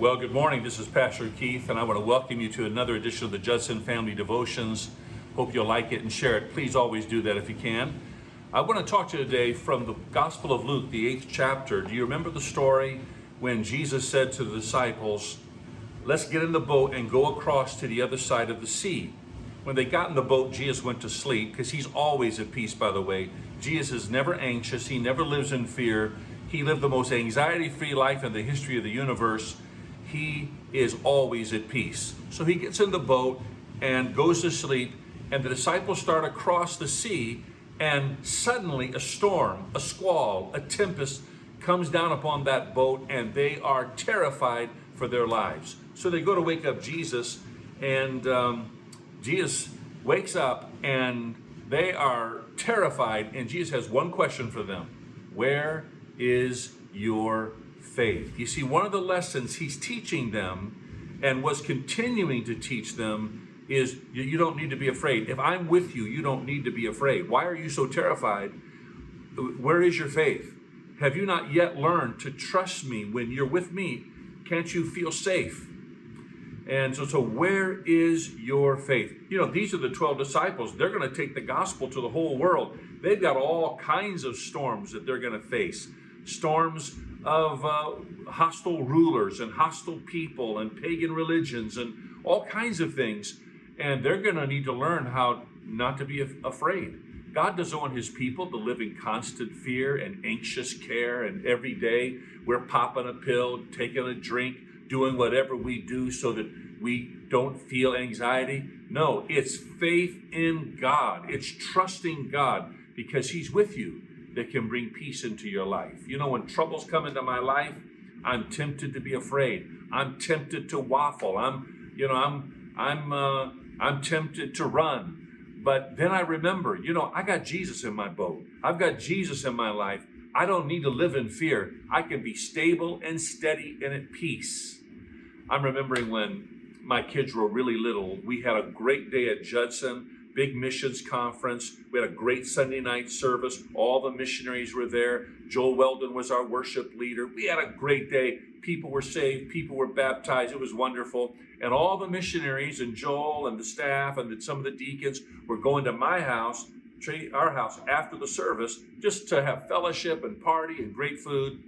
Well, good morning. This is Pastor Keith, and I want to welcome you to another edition of the Judson Family Devotions. Hope you'll like it and share it. Please always do that if you can. I want to talk to you today from the Gospel of Luke, the 8th chapter. Do you remember the story when Jesus said to the disciples, let's get in the boat and go across to the other side of the sea? When they got in the boat, Jesus went to sleep, because he's always at peace, by the way. Jesus is never anxious. He never lives in fear. He lived the most anxiety-free life in the history of the universe. He is always at peace. So he gets in the boat and goes to sleep, and the disciples start across the sea, and suddenly a storm, a squall, a tempest comes down upon that boat, and they are terrified for their lives. So they go to wake up Jesus, and Jesus wakes up, and they are terrified, and Jesus has one question for them. Where is your faith? You see, one of the lessons he's teaching them and was continuing to teach them is you don't need to be afraid. If I'm with you, you don't need to be afraid. Why are you so terrified? Where is your faith? Have you not yet learned to trust me when you're with me? Can't you feel safe? And so where is your faith? You know, these are the 12 disciples. They're going to take the gospel to the whole world. They've got all kinds of storms that they're going to face. Storms of hostile rulers and hostile people and pagan religions and all kinds of things. And they're going to need to learn how not to be afraid. God doesn't want his people to live in constant fear and anxious care, and every day we're popping a pill, taking a drink, doing whatever we do so that we don't feel anxiety. No, it's faith in God. It's trusting God because he's with you that can bring peace into your life. You know, when troubles come into my life, I'm tempted to be afraid. I'm tempted to waffle. I'm tempted to run. But then I remember, I got Jesus in my boat. I've got Jesus in my life. I don't need to live in fear. I can be stable and steady and at peace. I'm remembering when my kids were really little, we had a great day at Judson, big missions conference. We had a great Sunday night service. All the missionaries were there. Joel Weldon was our worship leader. We had a great day. People were saved. People were baptized. It was wonderful. And all the missionaries and Joel and the staff and some of the deacons were going to my house, our house, after the service, just to have fellowship and party and great food.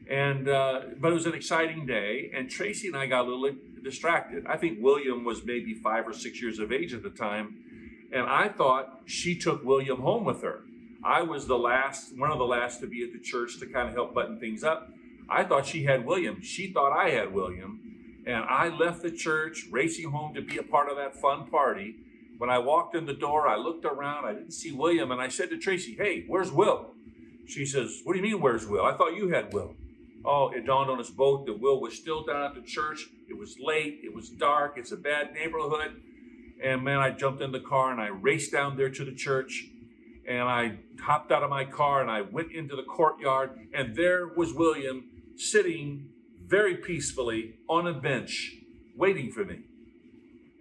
And but it was an exciting day. And Tracy and I got a little distracted. I think William was maybe 5 or 6 years of age at the time. And I thought she took William home with her. I was one of the last to be at the church to kind of help button things up. I thought she had William. She thought I had William. And I left the church racing home to be a part of that fun party. When I walked in the door, I looked around. I didn't see William. And I said to Tracy, hey, where's Will? She says, what do you mean, where's Will? I thought you had Will. Oh, it dawned on us both that Will was still down at the church. It was late. It was dark. It's a bad neighborhood. And man, I jumped in the car and I raced down there to the church, and I hopped out of my car and I went into the courtyard, and there was William sitting very peacefully on a bench waiting for me.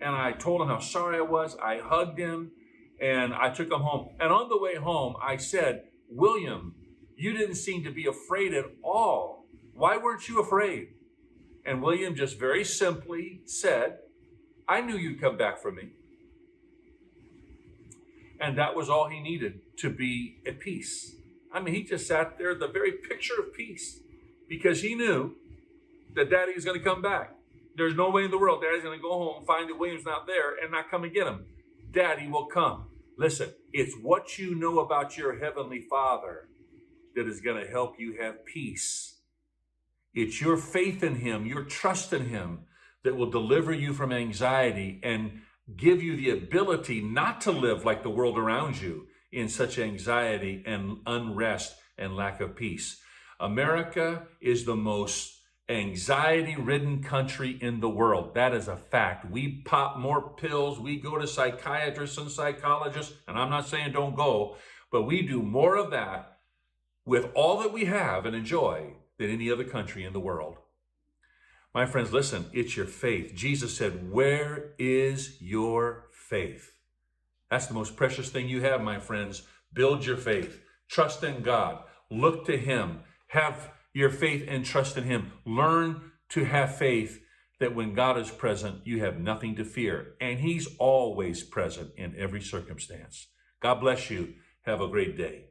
And I told him how sorry I was. I hugged him and I took him home. And on the way home, I said, William, you didn't seem to be afraid at all. Why weren't you afraid? And William just very simply said, I knew you'd come back for me. And that was all he needed to be at peace. I mean, he just sat there, the very picture of peace, because he knew that Daddy was going to come back. There's no way in the world Daddy's going to go home, find that William's not there, and not come and get him. Daddy will come. Listen, it's what you know about your Heavenly Father that is going to help you have peace. It's your faith in him, your trust in him, that will deliver you from anxiety and give you the ability not to live like the world around you in such anxiety and unrest and lack of peace. America is the most anxiety-ridden country in the world. That is a fact. We pop more pills. We go to psychiatrists and psychologists, and I'm not saying don't go, but we do more of that with all that we have and enjoy than any other country in the world. My friends, listen, it's your faith. Jesus said, where is your faith? That's the most precious thing you have, my friends. Build your faith. Trust in God. Look to him. Have your faith and trust in him. Learn to have faith that when God is present, you have nothing to fear. And He's always present in every circumstance. God bless you. Have a great day.